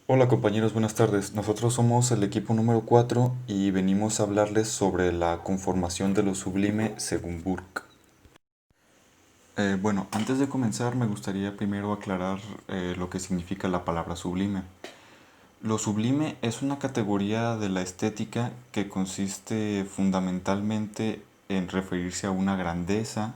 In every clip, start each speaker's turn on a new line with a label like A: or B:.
A: Hola compañeros, buenas tardes. Nosotros somos el equipo número 4 y venimos a hablarles sobre la conformación de lo sublime según Burke. Bueno, antes de comenzar me gustaría primero aclarar lo que significa la palabra sublime. Lo sublime es una categoría de la estética que consiste fundamentalmente en referirse a una grandeza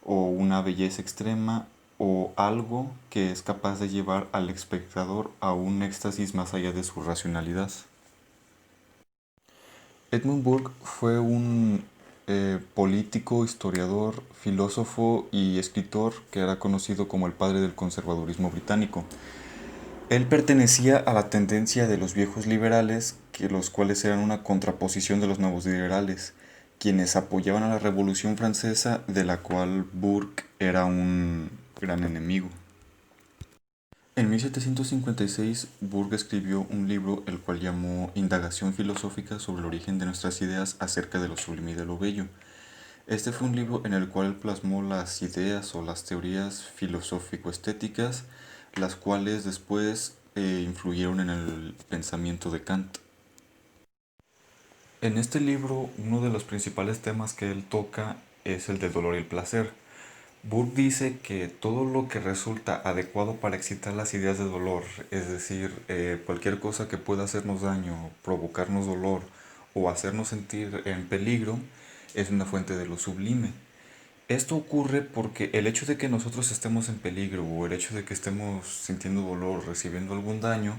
A: o una belleza extrema o algo que es capaz de llevar al espectador a un éxtasis más allá de su racionalidad. Edmund Burke fue un político, historiador, filósofo y escritor que era conocido como el padre del conservadurismo británico. Él pertenecía a la tendencia de los viejos liberales, que los cuales eran una contraposición de los nuevos liberales, quienes apoyaban a la Revolución Francesa, de la cual Burke era un gran enemigo. En 1756, Burke escribió un libro el cual llamó Indagación filosófica sobre el origen de nuestras ideas acerca de lo sublime y de lo bello. Este fue un libro en el cual plasmó las ideas o las teorías filosófico-estéticas, las cuales después influyeron en el pensamiento de Kant. En este libro, uno de los principales temas que él toca es el del dolor y el placer. Burke dice que todo lo que resulta adecuado para excitar las ideas de dolor, es decir, cualquier cosa que pueda hacernos daño, provocarnos dolor o hacernos sentir en peligro, es una fuente de lo sublime. Esto ocurre porque el hecho de que nosotros estemos en peligro o el hecho de que estemos sintiendo dolor, recibiendo algún daño,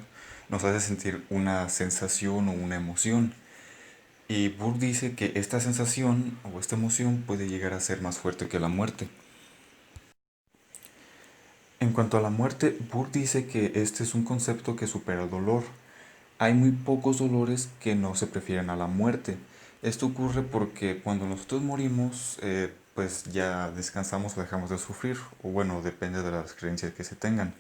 A: nos hace sentir una sensación o una emoción. Y Burke dice que esta sensación o esta emoción puede llegar a ser más fuerte que la muerte. En cuanto a la muerte, Burke dice que este es un concepto que supera el dolor. Hay muy pocos dolores que no se prefieren a la muerte. Esto ocurre porque cuando nosotros morimos, pues ya descansamos o dejamos de sufrir, o bueno, depende de las creencias que se tengan.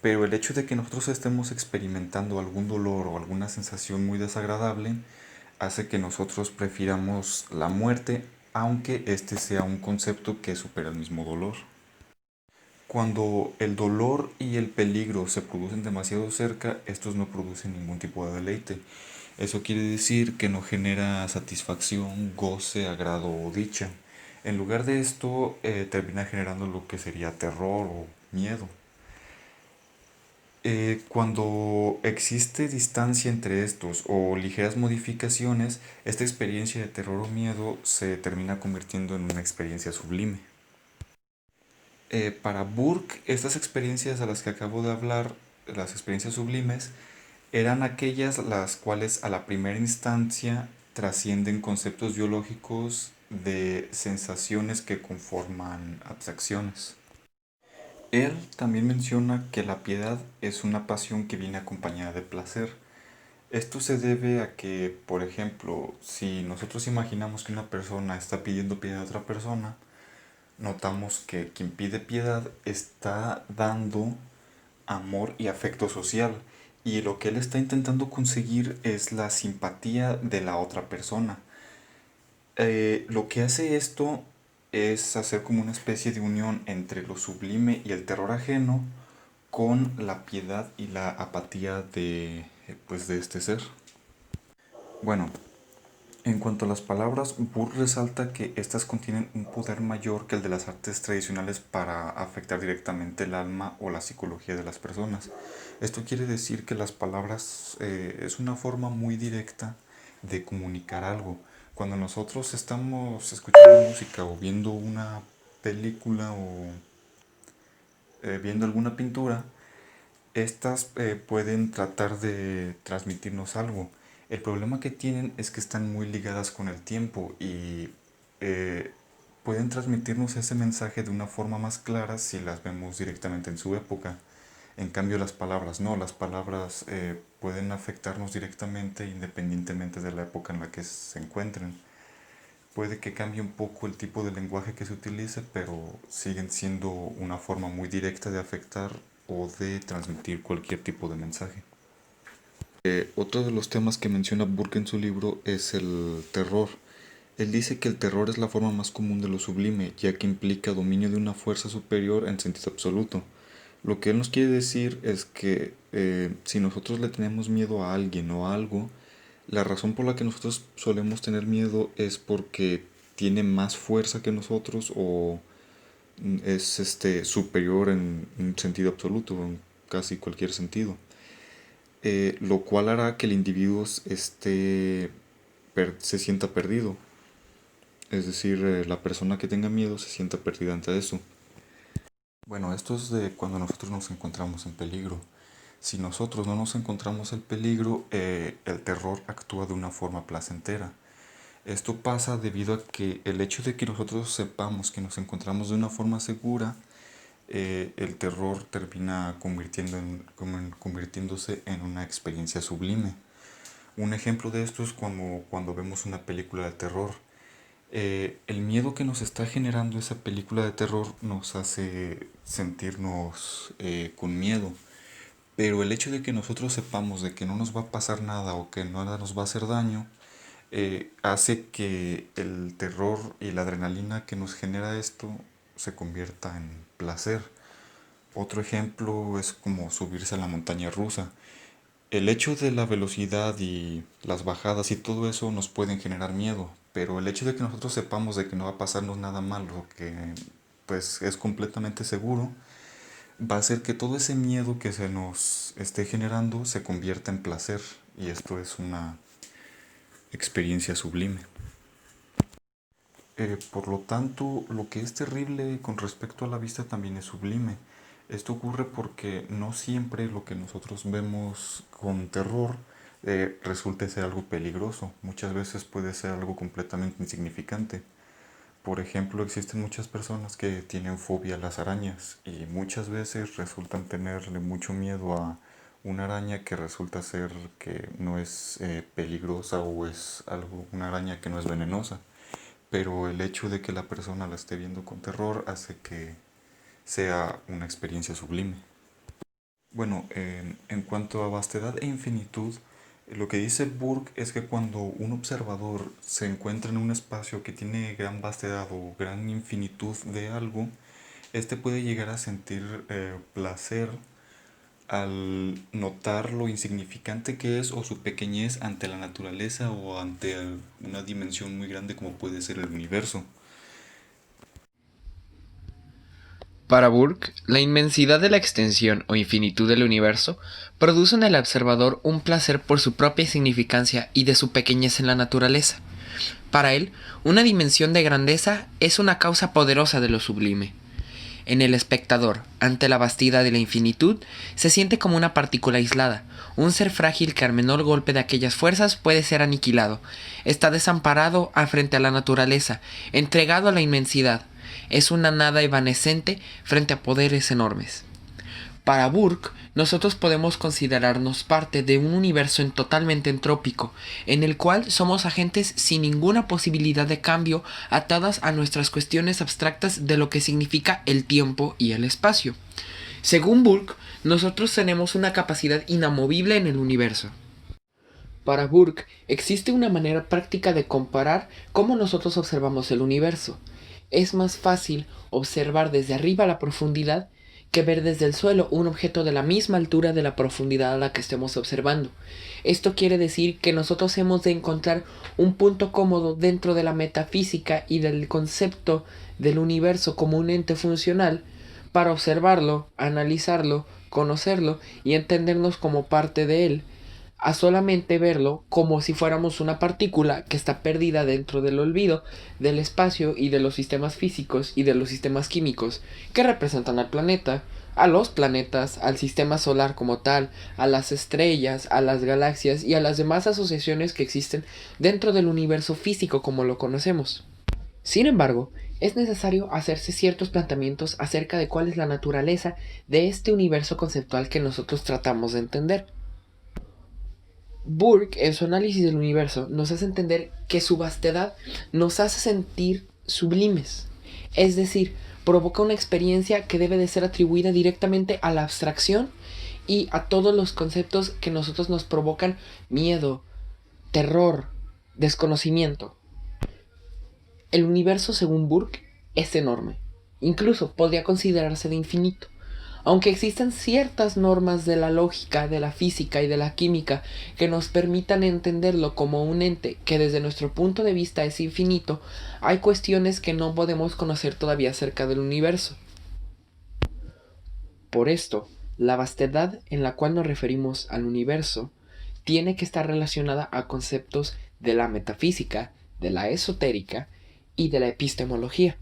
A: Pero el hecho de que nosotros estemos experimentando algún dolor o alguna sensación muy desagradable hace que nosotros prefiramos la muerte, aunque este sea un concepto que supera el mismo dolor. Cuando el dolor y el peligro se producen demasiado cerca, estos no producen ningún tipo de deleite. Eso quiere decir que no genera satisfacción, goce, agrado o dicha. En lugar de esto, termina generando lo que sería terror o miedo. Cuando existe distancia entre estos o ligeras modificaciones, esta experiencia de terror o miedo se termina convirtiendo en una experiencia sublime. Para Burke, estas experiencias a las que acabo de hablar, las experiencias sublimes, eran aquellas las cuales a la primera instancia trascienden conceptos biológicos de sensaciones que conforman abstracciones. Él también menciona que la piedad es una pasión que viene acompañada de placer. Esto se debe a que, por ejemplo, si nosotros imaginamos que una persona está pidiendo piedad a otra persona, notamos que quien pide piedad está dando amor y afecto social, y lo que él está intentando conseguir es la simpatía de la otra persona. Lo que hace esto es hacer como una especie de unión entre lo sublime y el terror ajeno con la piedad y la apatía pues, de este ser. Bueno, en cuanto a las palabras, Burke resalta que estas contienen un poder mayor que el de las artes tradicionales para afectar directamente el alma o la psicología de las personas. Esto quiere decir que las palabras es una forma muy directa de comunicar algo. Cuando nosotros estamos escuchando música o viendo una película o viendo alguna pintura, estas pueden tratar de transmitirnos algo. El problema que tienen es que están muy ligadas con el tiempo y eh, pueden transmitirnos ese mensaje de una forma más clara si las vemos directamente en su época. En cambio las palabras no, las palabras pueden afectarnos directamente independientemente de la época en la que se encuentren. Puede que cambie un poco el tipo de lenguaje que se utilice, pero siguen siendo una forma muy directa de afectar o de transmitir cualquier tipo de mensaje. Otro de los temas que menciona Burke en su libro es el terror. Él dice que el terror es la forma más común de lo sublime, ya que implica dominio de una fuerza superior en sentido absoluto. Lo que él nos quiere decir es que si nosotros le tenemos miedo a alguien o a algo, la razón por la que nosotros solemos tener miedo es porque tiene más fuerza que nosotros o es superior en un sentido absoluto, en casi cualquier sentido. Lo cual hará que el individuo se sienta perdido. Es decir, la persona que tenga miedo se sienta perdida ante eso. Bueno, esto es de cuando nosotros nos encontramos en peligro. Si nosotros no nos encontramos en peligro, el terror actúa de una forma placentera. Esto pasa debido a que el hecho de que nosotros sepamos que nos encontramos de una forma segura, el terror termina convirtiéndose en una experiencia sublime. Un ejemplo de esto es como cuando vemos una película de terror. El miedo que nos está generando esa película de terror nos hace sentirnos con miedo. Pero el hecho de que nosotros sepamos de que no nos va a pasar nada o que nada nos va a hacer daño, hace que el terror y la adrenalina que nos genera esto se convierta en placer. Otro ejemplo es como subirse a la montaña rusa. El hecho de la velocidad y las bajadas y todo eso nos pueden generar miedo, pero el hecho de que nosotros sepamos de que no va a pasarnos nada malo, que pues es completamente seguro, va a hacer que todo ese miedo que se nos esté generando se convierta en placer, y esto es una experiencia sublime. Por lo tanto, lo que es terrible con respecto a la vista también es sublime. Esto ocurre porque no siempre lo que nosotros vemos con terror resulta ser algo peligroso. Muchas veces puede ser algo completamente insignificante. Por ejemplo, existen muchas personas que tienen fobia a las arañas y muchas veces resultan tenerle mucho miedo a una araña que resulta ser que no es peligrosa o es algo, una araña que no es venenosa. Pero el hecho de que la persona la esté viendo con terror hace que sea una experiencia sublime. Bueno, en cuanto a vastedad e infinitud, lo que dice Burke es que cuando un observador se encuentra en un espacio que tiene gran vastedad o gran infinitud de algo, este puede llegar a sentir placer al notar lo insignificante que es o su pequeñez ante la naturaleza o ante una dimensión muy grande como puede ser el universo.
B: Para Burke, la inmensidad de la extensión o infinitud del universo produce en el observador un placer por su propia insignificancia y de su pequeñez en la naturaleza. Para él, una dimensión de grandeza es una causa poderosa de lo sublime. En el espectador, ante la vastedad de la infinitud, se siente como una partícula aislada, un ser frágil que al menor golpe de aquellas fuerzas puede ser aniquilado. Está desamparado frente a la naturaleza, entregado a la inmensidad. Es una nada evanescente frente a poderes enormes. Para Burke, nosotros podemos considerarnos parte de un universo totalmente entrópico, en el cual somos agentes sin ninguna posibilidad de cambio, atadas a nuestras cuestiones abstractas de lo que significa el tiempo y el espacio. Según Burke, nosotros tenemos una capacidad inamovible en el universo. Para Burke, existe una manera práctica de comparar cómo nosotros observamos el universo. Es más fácil observar desde arriba la profundidad que ver desde el suelo un objeto de la misma altura de la profundidad a la que estemos observando. Esto quiere decir que nosotros hemos de encontrar un punto cómodo dentro de la metafísica y del concepto del universo como un ente funcional para observarlo, analizarlo, conocerlo y entendernos como parte de él, a solamente verlo como si fuéramos una partícula que está perdida dentro del olvido del espacio y de los sistemas físicos y de los sistemas químicos que representan al planeta, a los planetas, al sistema solar como tal, a las estrellas, a las galaxias y a las demás asociaciones que existen dentro del universo físico como lo conocemos. Sin embargo, es necesario hacerse ciertos planteamientos acerca de cuál es la naturaleza de este universo conceptual que nosotros tratamos de entender. Burke, en su análisis del universo, nos hace entender que su vastedad nos hace sentir sublimes. Es decir, provoca una experiencia que debe de ser atribuida directamente a la abstracción y a todos los conceptos que nosotros nos provocan miedo, terror, desconocimiento. El universo, según Burke, es enorme. Incluso podría considerarse de infinito. Aunque existen ciertas normas de la lógica, de la física y de la química que nos permitan entenderlo como un ente que desde nuestro punto de vista es infinito, hay cuestiones que no podemos conocer todavía acerca del universo. Por esto, la vastedad en la cual nos referimos al universo tiene que estar relacionada a conceptos de la metafísica, de la esotérica y de la epistemología.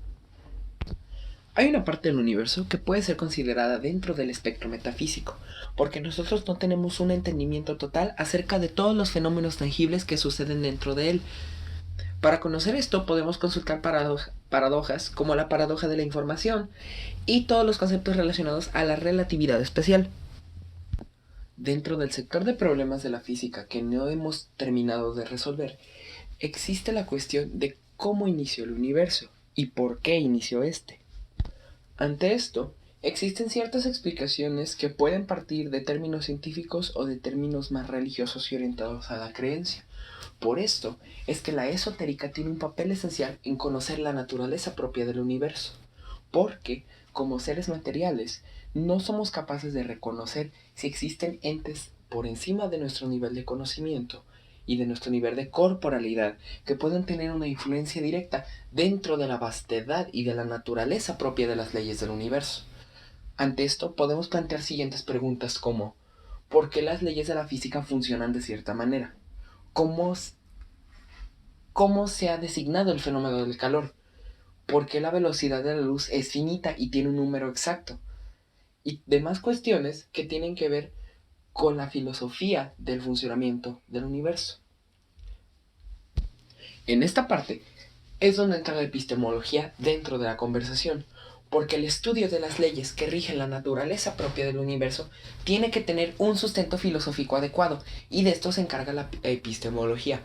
B: Hay una parte del universo que puede ser considerada dentro del espectro metafísico, porque nosotros no tenemos un entendimiento total acerca de todos los fenómenos tangibles que suceden dentro de él. Para conocer esto podemos consultar paradojas como la paradoja de la información y todos los conceptos relacionados a la relatividad especial. Dentro del sector de problemas de la física que no hemos terminado de resolver, existe la cuestión de cómo inició el universo y por qué inició este. Ante esto, existen ciertas explicaciones que pueden partir de términos científicos o de términos más religiosos y orientados a la creencia. Por esto es que la esotérica tiene un papel esencial en conocer la naturaleza propia del universo, porque, como seres materiales, no somos capaces de reconocer si existen entes por encima de nuestro nivel de conocimiento y de nuestro nivel de corporalidad que pueden tener una influencia directa dentro de la vastedad y de la naturaleza propia de las leyes del universo. Ante esto podemos plantear siguientes preguntas como ¿por qué las leyes de la física funcionan de cierta manera? ¿Cómo se ha designado el fenómeno del calor? ¿Por qué la velocidad de la luz es finita y tiene un número exacto? Y demás cuestiones que tienen que ver con la filosofía del funcionamiento del universo. En esta parte es donde entra la epistemología dentro de la conversación, porque el estudio de las leyes que rigen la naturaleza propia del universo tiene que tener un sustento filosófico adecuado, y de esto se encarga la epistemología.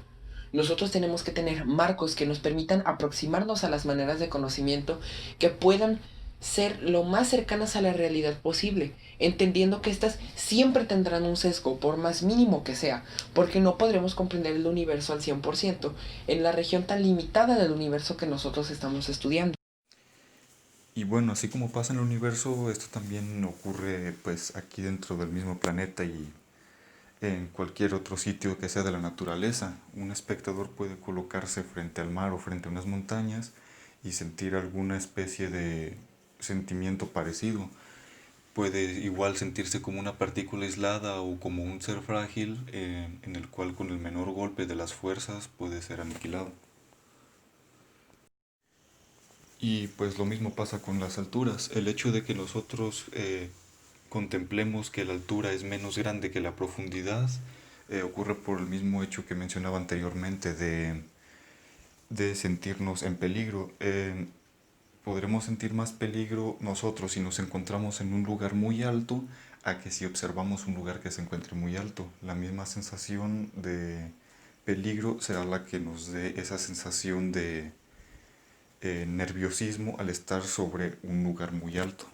B: Nosotros tenemos que tener marcos que nos permitan aproximarnos a las maneras de conocimiento que puedan ser lo más cercanas a la realidad posible, entendiendo que éstas siempre tendrán un sesgo, por más mínimo que sea, porque no podremos comprender el universo al 100% en la región tan limitada del universo que nosotros estamos estudiando.
A: Y bueno, así como pasa en el universo, esto también ocurre pues aquí dentro del mismo planeta y en cualquier otro sitio que sea de la naturaleza. Un espectador puede colocarse frente al mar o frente a unas montañas y sentir alguna especie de sentimiento parecido. Puede igual sentirse como una partícula aislada o como un ser frágil en el cual con el menor golpe de las fuerzas puede ser aniquilado. Y pues lo mismo pasa con las alturas. El hecho de que nosotros contemplemos que la altura es menos grande que la profundidad ocurre por el mismo hecho que mencionaba anteriormente de sentirnos en peligro. Podremos sentir más peligro nosotros si nos encontramos en un lugar muy alto a que si observamos un lugar que se encuentre muy alto. La misma sensación de peligro será la que nos dé esa sensación de nerviosismo al estar sobre un lugar muy alto.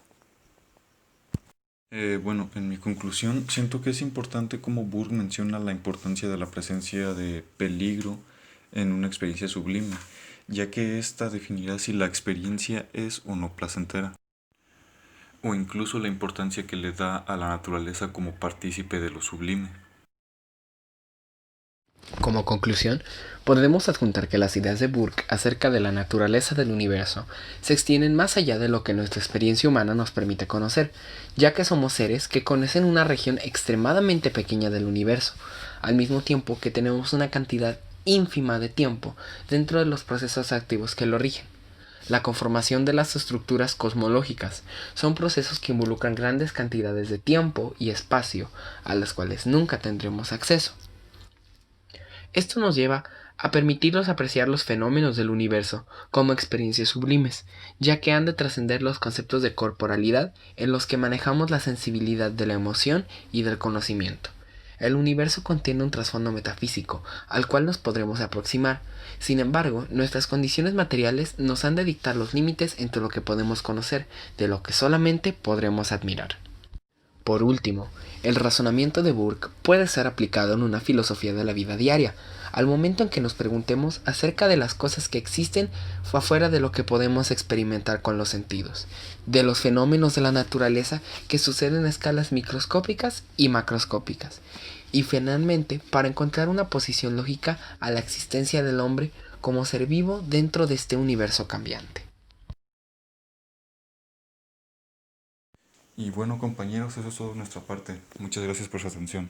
A: Bueno, en mi conclusión, siento que es importante como Burke menciona la importancia de la presencia de peligro en una experiencia sublime, ya que ésta definirá si la experiencia es o no placentera, o incluso la importancia que le da a la naturaleza como partícipe de lo sublime.
B: Como conclusión, podemos adjuntar que las ideas de Burke acerca de la naturaleza del universo se extienden más allá de lo que nuestra experiencia humana nos permite conocer, ya que somos seres que conocen una región extremadamente pequeña del universo, al mismo tiempo que tenemos una cantidad ínfima de tiempo dentro de los procesos activos que lo rigen. La conformación de las estructuras cosmológicas son procesos que involucran grandes cantidades de tiempo y espacio a las cuales nunca tendremos acceso. Esto nos lleva a permitirnos apreciar los fenómenos del universo como experiencias sublimes, ya que han de trascender los conceptos de corporalidad en los que manejamos la sensibilidad de la emoción y del conocimiento. El universo contiene un trasfondo metafísico, al cual nos podremos aproximar. Sin embargo, nuestras condiciones materiales nos han de dictar los límites entre lo que podemos conocer, de lo que solamente podremos admirar. Por último, el razonamiento de Burke puede ser aplicado en una filosofía de la vida diaria, al momento en que nos preguntemos acerca de las cosas que existen afuera de lo que podemos experimentar con los sentidos, de los fenómenos de la naturaleza que suceden a escalas microscópicas y macroscópicas, y finalmente para encontrar una posición lógica a la existencia del hombre como ser vivo dentro de este universo cambiante.
A: Y bueno, compañeros, eso es todo de nuestra parte. Muchas gracias por su atención.